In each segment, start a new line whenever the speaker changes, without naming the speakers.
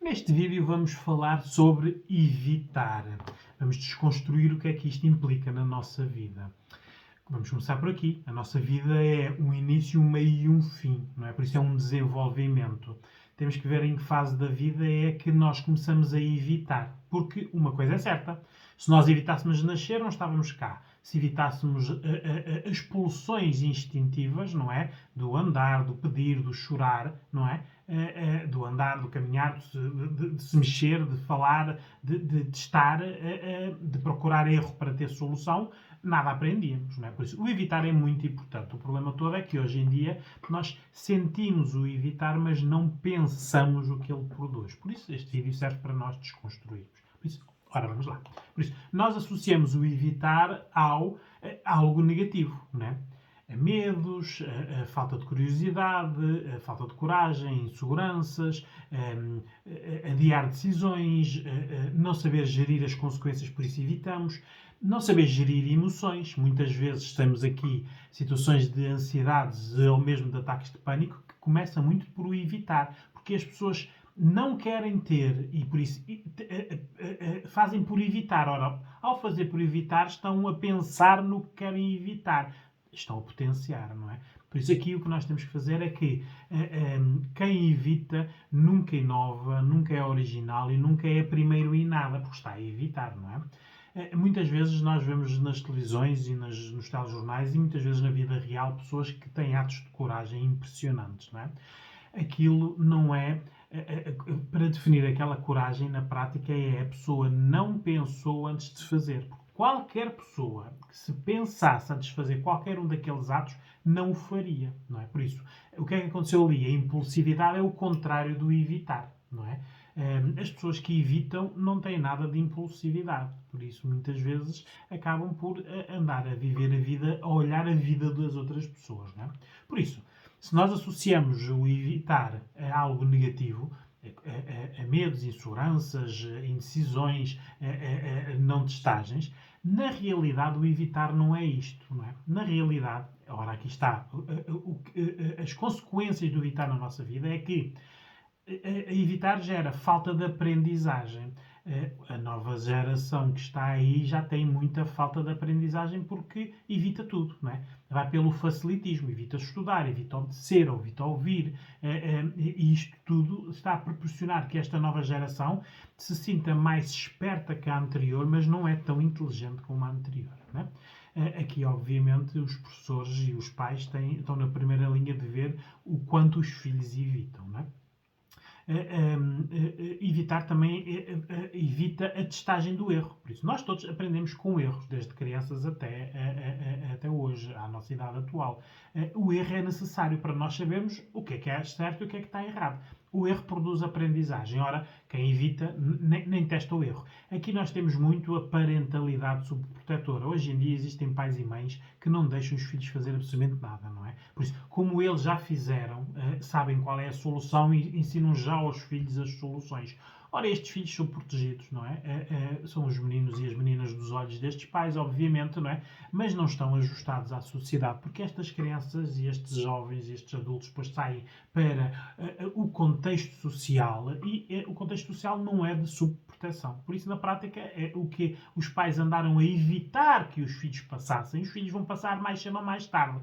Neste vídeo vamos falar sobre evitar. Vamos desconstruir o que é que isto implica na nossa vida. Vamos começar por aqui. A nossa vida é um início, um meio e um fim, não é? Por isso é um desenvolvimento. Temos que ver em que fase da vida é que nós começamos a evitar. Porque uma coisa é certa, se nós evitássemos nascer, não estávamos cá. Se evitássemos as pulsões instintivas, não é? Do andar, do pedir, do chorar, não é? Do andar, do caminhar, de se mexer, de falar, de estar, de procurar erro para ter solução, nada aprendíamos, não é? Por isso, o evitar é muito importante. O problema todo é que hoje em dia nós sentimos o evitar, mas não pensamos o que ele produz. Por isso, este vídeo serve para nós desconstruirmos. Por isso, ora, vamos lá. Por isso, nós associamos o evitar ao algo negativo, não é? A medos, a falta de curiosidade, a falta de coragem, inseguranças, adiar decisões, não saber gerir as consequências, por isso evitamos, não saber gerir emoções. Muitas vezes estamos aqui situações de ansiedades ou mesmo de ataques de pânico que começam muito por o evitar, porque as pessoas não querem ter e por isso fazem por evitar. Ora, ao fazer por evitar, estão a pensar no que querem evitar. Estão a potenciar, não é? Por isso aqui o que nós temos que fazer é que quem evita nunca inova, nunca é original e nunca é primeiro em nada, porque está a evitar, não é? Muitas vezes nós vemos nas televisões e nos telejornais e muitas vezes na vida real pessoas que têm atos de coragem impressionantes, não é? Aquilo não é... Para definir aquela coragem na prática é a pessoa não pensou antes de fazer. Porque qualquer pessoa que se pensasse antes de fazer qualquer um daqueles atos não o faria, não é? Por isso, o que é que aconteceu ali? A impulsividade é o contrário do evitar, não é? As pessoas que evitam não têm nada de impulsividade, por isso muitas vezes acabam por andar a viver a vida, a olhar a vida das outras pessoas, não é? Por isso, se nós associamos o evitar a algo negativo, a medos, inseguranças, indecisões, não testagens, na realidade o evitar não é isto, não é? Na realidade, ora aqui está, as consequências do evitar na nossa vida é que a evitar gera falta de aprendizagem. A nova geração que está aí já tem muita falta de aprendizagem porque evita tudo, não é? Vai pelo facilitismo, evita estudar, evita obedecer, evita ouvir, e isto tudo está a proporcionar que esta nova geração se sinta mais esperta que a anterior, mas não é tão inteligente como a anterior, não é? Aqui, obviamente, os professores e os pais estão na primeira linha de ver o quanto os filhos evitam, não é? Evitar também evita a testagem do erro. Por isso, nós todos aprendemos com erros, desde crianças até hoje, à nossa idade atual. O erro é necessário para nós sabermos o que é certo e o que é que está errado. O erro produz aprendizagem. Ora, quem evita nem testa o erro. Aqui nós temos muito a parentalidade subprotetora. Hoje em dia existem pais e mães que não deixam os filhos fazer absolutamente nada, não é? Por isso, como eles já fizeram, sabem qual é a solução e ensinam já aos filhos as soluções. Ora, estes filhos são protegidos, não é? São os meninos e as meninas dos olhos destes pais, obviamente, não é? Mas não estão ajustados à sociedade, porque estas crianças e estes jovens e estes adultos depois saem para o contexto social e o contexto social não é de subproteção. Por isso, na prática, é o que os pais andaram a evitar que os filhos passassem. Os filhos vão passar mais cedo ou mais tarde.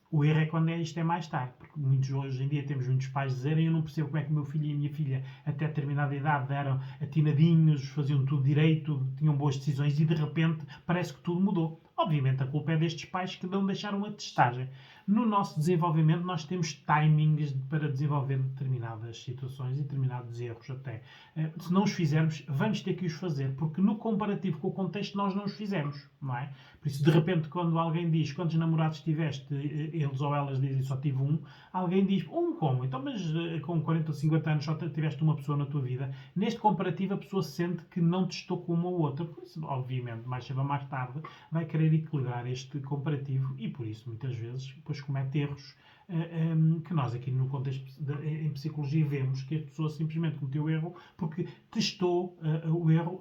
O erro é quando isto é mais tarde, porque hoje em dia temos muitos pais dizerem eu não percebo como é que o meu filho e a minha filha até determinada idade eram atinadinhos, faziam tudo direito, tinham boas decisões e de repente parece que tudo mudou. Obviamente a culpa é destes pais que não deixaram a testagem. No nosso desenvolvimento nós temos timings para desenvolver determinadas situações e determinados erros até. Se não os fizermos, vamos ter que os fazer, porque no comparativo com o contexto nós não os fizemos, não é? Por isso, de repente, quando alguém diz quantos namorados tiveste, eles ou elas dizem só tive um, alguém diz como? Então, mas com 40 ou 50 anos só tiveste uma pessoa na tua vida. Neste comparativo a pessoa sente que não testou com uma ou outra, por isso, obviamente, mais cedo ou mais tarde, vai querer equilibrar este comparativo e por isso, muitas vezes, depois comete erros que nós aqui no contexto em psicologia vemos que a pessoa simplesmente cometeu o erro porque testou o erro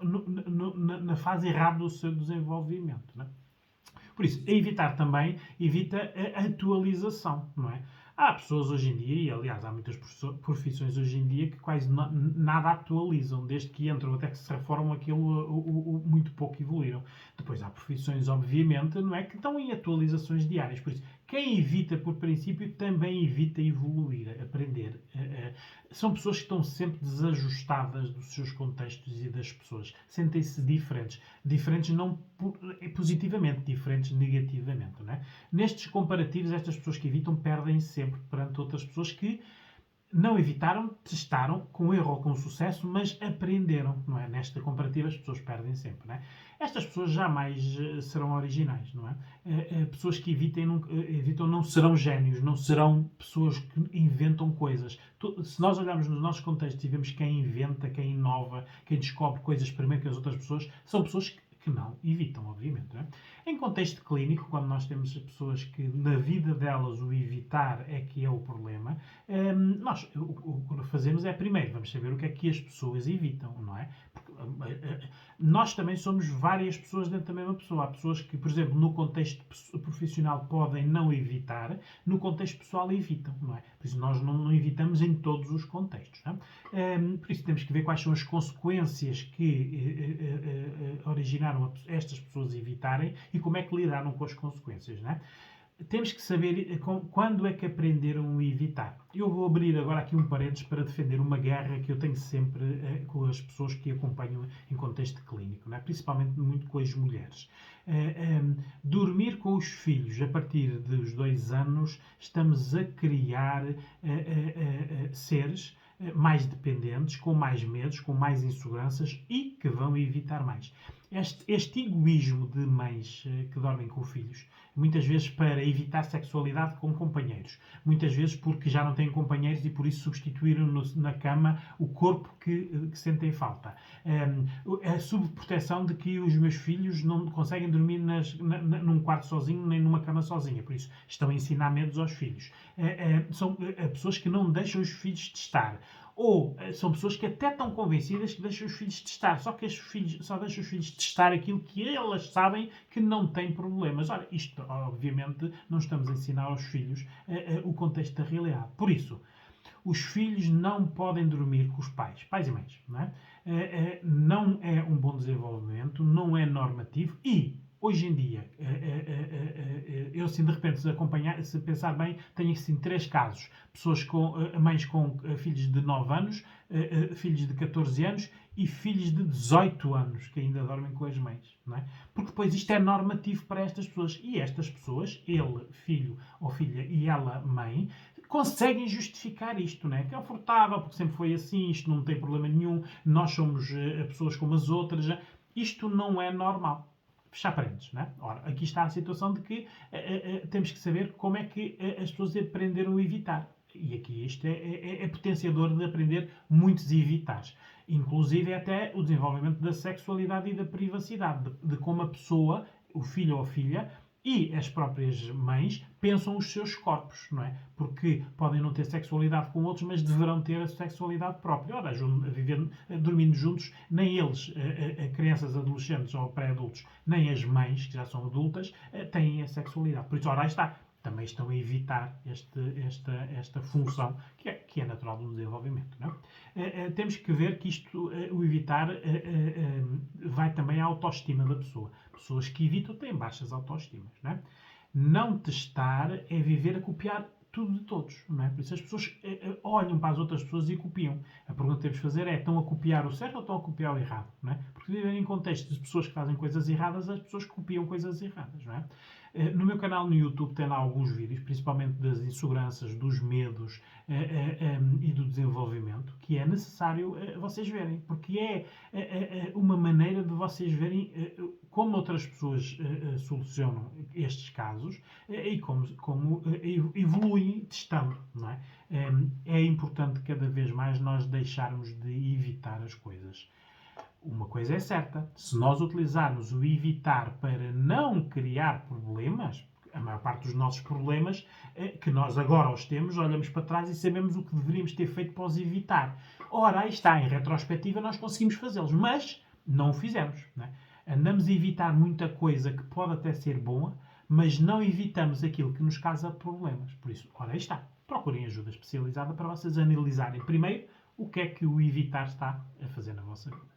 na fase errada do seu desenvolvimento, não é? Por isso, evitar também evita a atualização, não é? Há pessoas hoje em dia, e aliás há muitas profissões hoje em dia que quase nada atualizam, desde que entram até que se reformam aquilo, muito pouco evoluíram. Depois há profissões, obviamente, não é, que estão em atualizações diárias, por isso quem evita, por princípio, também evita evoluir, aprender. São pessoas que estão sempre desajustadas dos seus contextos e das pessoas. Sentem-se diferentes. Diferentes não positivamente, diferentes negativamente. Não é? Nestes comparativos, estas pessoas que evitam perdem sempre perante outras pessoas que não evitaram, testaram, com erro ou com sucesso, mas aprenderam, não é? Nesta comparativa as pessoas perdem sempre, não é? Estas pessoas jamais serão originais, não é? Pessoas que evitam não serão génios, não serão pessoas que inventam coisas. Se nós olharmos nos nossos contextos e vemos quem inventa, quem inova, quem descobre coisas primeiro que as outras pessoas, são pessoas que não evitam, obviamente. Não é? Em contexto clínico, quando nós temos pessoas que na vida delas o evitar é que é o problema, nós o que fazemos é primeiro vamos saber o que é que as pessoas evitam, não é? Porque nós também somos várias pessoas dentro da mesma pessoa. Há pessoas que, por exemplo, no contexto profissional podem não evitar, no contexto pessoal evitam, não é? Por isso nós não evitamos em todos os contextos. Não é? Por isso temos que ver quais são as consequências que originaram estas pessoas evitarem e como é que lidaram com as consequências. Não é? Temos que saber quando é que aprenderam a evitar. Eu vou abrir agora aqui um parênteses para defender uma guerra que eu tenho sempre com as pessoas que acompanham em contexto clínico, não é? Principalmente muito com as mulheres. Dormir com os filhos a partir dos 2 anos, estamos a criar seres mais dependentes, com mais medos, com mais inseguranças e que vão evitar mais. Este egoísmo de mães que dormem com filhos, muitas vezes para evitar sexualidade com companheiros, muitas vezes porque já não têm companheiros e por isso substituíram na cama o corpo que sentem falta. A subproteção de que os meus filhos não conseguem dormir num quarto sozinho nem numa cama sozinha, por isso estão a ensinar medos aos filhos. São pessoas que não deixam os filhos testar. Ou são pessoas que até estão convencidas que deixam os filhos testar, só que só deixam os filhos testar aquilo que elas sabem que não tem problemas. Ora, isto, obviamente, não estamos a ensinar aos filhos o contexto da realidade. Por isso, os filhos não podem dormir com os pais e mães. Não é? Não é um bom desenvolvimento, não é normativo e hoje em dia, eu assim de repente, se pensar bem, tenho assim 3 casos. Mães com filhos de 9 anos, filhos de 14 anos e filhos de 18 anos que ainda dormem com as mães. Não é? Porque depois isto é normativo para estas pessoas. E estas pessoas, ele, filho ou filha, e ela, mãe, conseguem justificar isto, não é? Que é confortável, porque sempre foi assim, isto não tem problema nenhum, nós somos pessoas como as outras. Isto não é normal. Fechar parênteses, não é? Ora, aqui está a situação de que temos que saber como é que as pessoas aprenderam a evitar. E aqui isto é potenciador de aprender muitos evitares. Inclusive até o desenvolvimento da sexualidade e da privacidade, de como a pessoa, o filho ou a filha, e as próprias mães pensam os seus corpos, não é? Porque podem não ter sexualidade com outros, mas deverão ter a sexualidade própria. Ora, dormindo juntos, nem eles, crianças, adolescentes ou pré-adultos, nem as mães, que já são adultas, têm a sexualidade. Por isso, ora, aí está. Também estão a evitar esta função que é natural do desenvolvimento. Não é? Temos que ver que isto, o evitar, vai também à autoestima da pessoa. Pessoas que evitam têm baixas autoestimas. Não é? Não testar é viver a copiar tudo de todos. Não é? Por isso as pessoas olham para as outras pessoas e copiam. A pergunta que temos de fazer é: estão a copiar o certo ou estão a copiar o errado? Não é? Porque vivem em contextos de pessoas que fazem coisas erradas, as pessoas copiam coisas erradas. Não é? No meu canal no YouTube tem lá alguns vídeos, principalmente das inseguranças, dos medos e do desenvolvimento, que é necessário vocês verem, porque é uma maneira de vocês verem como outras pessoas solucionam estes casos e como evoluem testando. Não é? É importante cada vez mais nós deixarmos de evitar as coisas. Uma coisa é certa, se nós utilizarmos o evitar para não criar problemas, a maior parte dos nossos problemas, que nós agora os temos, olhamos para trás e sabemos o que deveríamos ter feito para os evitar. Ora, aí está, em retrospectiva nós conseguimos fazê-los, mas não o fizemos. Não é? Andamos a evitar muita coisa que pode até ser boa, mas não evitamos aquilo que nos causa problemas. Por isso, ora, aí está. procurem ajuda especializada para vocês analisarem primeiro o que é que o evitar está a fazer na vossa vida.